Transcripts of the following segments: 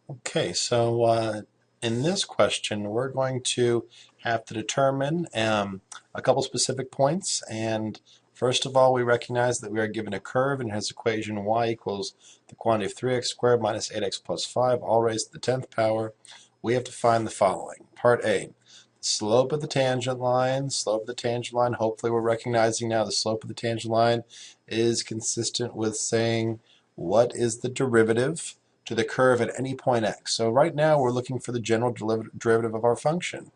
Okay, so in this question, we're going to have to determine a couple specific points. And first of all, we recognize that we are given a curve and it has equation y equals the quantity of 3x squared minus 8x plus 5, all raised to the 10th power. We have to find the following. Part A, slope of the tangent line. Slope of the tangent line, hopefully we're recognizing now the slope of the tangent line is consistent with saying what is the derivative to the curve at any point x. So right now we're looking for the general derivative of our function.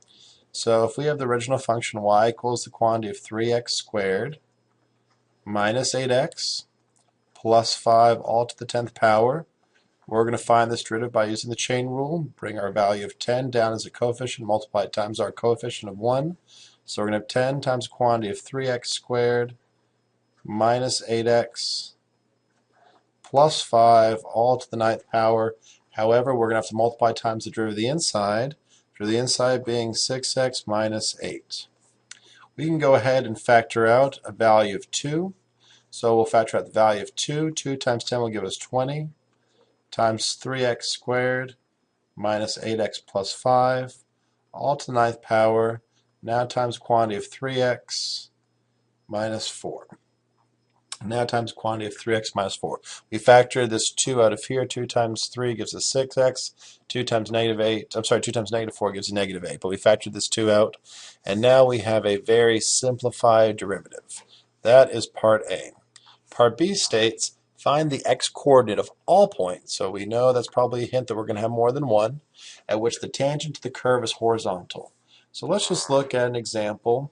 So if we have the original function y equals the quantity of 3x squared minus 8x plus 5 all to the 10th power, we're going to find this derivative by using the chain rule. Bring our value of 10 down as a coefficient, multiply it times our coefficient of 1. So we're going to have 10 times the quantity of 3x squared minus 8x plus 5 all to the 9th power. However, we're going to have to multiply times the derivative of the inside, being 6x minus 8. We can go ahead and factor out a value of 2. So we'll factor out the value of 2. 2 times 10 will give us 20 times 3x squared minus 8x plus 5 all to the 9th power. Now times quantity of 3x minus 4. Now times quantity of 3x minus 4. We factor this 2 out of here. 2 times 3 gives us 6x. 2 times negative 8, 2 times negative 4 gives us negative 8. But we factored this 2 out. And now we have a very simplified derivative. That is part A. Part B states, find the x-coordinate of all points. So we know that's probably a hint that we're going to have more than one, at which the tangent to the curve is horizontal. So let's just look at an example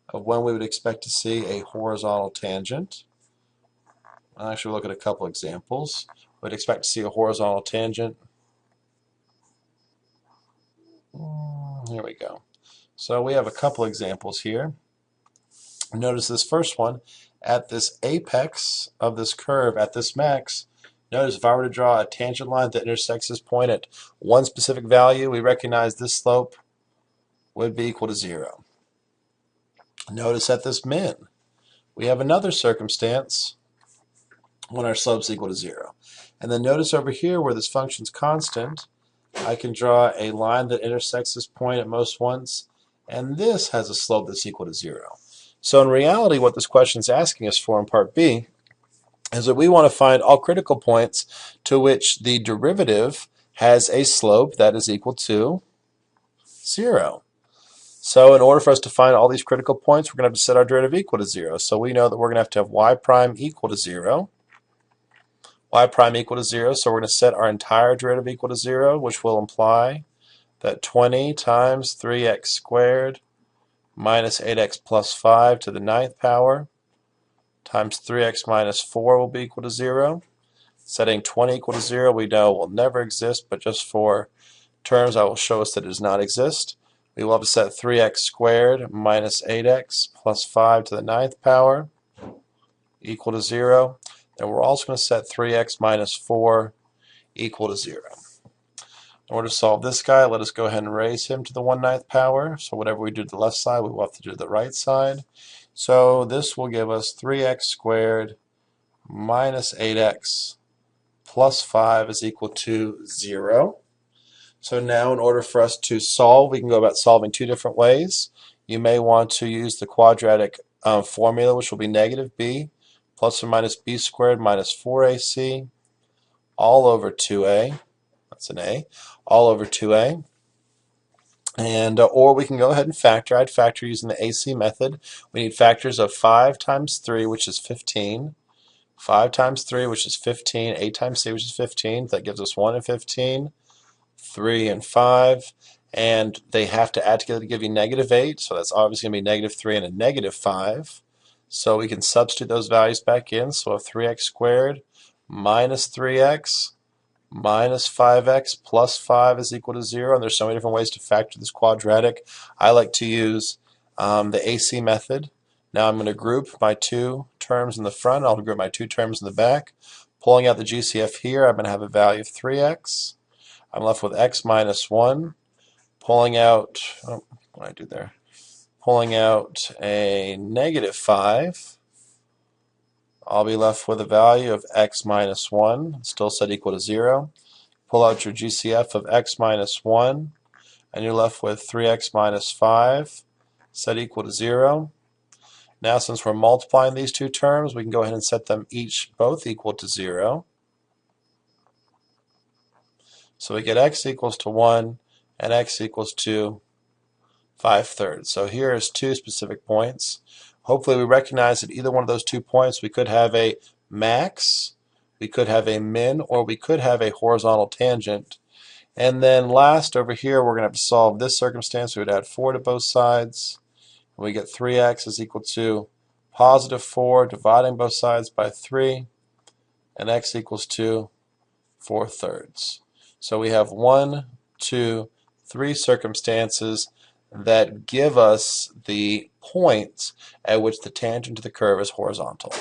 of when we would expect to see a horizontal tangent. I'll actually look at a couple examples. We'd expect to see a horizontal tangent. Here we go. So we have a couple examples here. Notice this first one, at this apex of this curve, at this max, notice if I were to draw a tangent line that intersects this point at one specific value, we recognize this slope would be equal to 0. Notice at this min, we have another circumstance when our slope's equal to 0. And then notice over here where this function's constant, I can draw a line that intersects this point at most once, and this has a slope that's equal to 0. So in reality, what this question is asking us for in part B is that we want to find all critical points to which the derivative has a slope that is equal to 0. So in order for us to find all these critical points, we're going to have to set our derivative equal to 0. So we know that we're going to have y prime equal to 0. Y prime equal to 0, so we're going to set our entire derivative equal to 0, which will imply that 20 times 3x squared minus 8x plus 5 to the 9th power times 3x minus 4 will be equal to 0. Setting 20 equal to 0 we know will never exist, but just for terms I will show us that it does not exist. We will have to set 3x squared minus 8x plus 5 to the 9th power equal to 0. And we're also going to set 3x minus 4 equal to 0. In order to solve this guy, let us go ahead and raise him to the 1/9 power. So whatever we do to the left side, we will have to do to the right side. So this will give us 3x squared minus 8x plus 5 is equal to 0. So now in order for us to solve, we can go about solving two different ways. You may want to use the quadratic formula, which will be negative b plus or minus b squared minus 4ac all over 2a. That's an a. All over 2a. And or we can go ahead and factor. I'd factor using the AC method. We need factors of 5 times 3, which is 15. 5 times 3, which is 15. 8 times c, which is 15. That gives us 1 and 15. 3 and 5. And they have to add together to give you negative 8. So that's obviously going to be negative 3 and a negative 5. So we can substitute those values back in. So a 3x squared minus 3x minus 5x plus 5 is equal to 0. And there's so many different ways to factor this quadratic. I like to use the AC method. Now I'm going to group my two terms in the front. I'll group my two terms in the back. Pulling out the GCF here, I'm going to have a value of 3x. I'm left with x minus 1. Pulling out, what did I do there? Pulling out a negative 5. I'll be left with a value of x minus 1, still set equal to 0. Pull out your GCF of x minus 1, and you're left with 3x minus 5, set equal to 0. Now, since we're multiplying these two terms, we can go ahead and set them both equal to 0. So we get x equals to 1 and x equals to 5/3. So here is two specific points. Hopefully we recognize that either one of those 2 points, we could have a max, we could have a min, or we could have a horizontal tangent. And then last over here, we're going to have to solve this circumstance. We would add 4 to both sides. We get 3x is equal to positive 4, dividing both sides by 3, and x equals to 4/3. So we have 1, 2, 3 circumstances that give us the points at which the tangent to the curve is horizontal.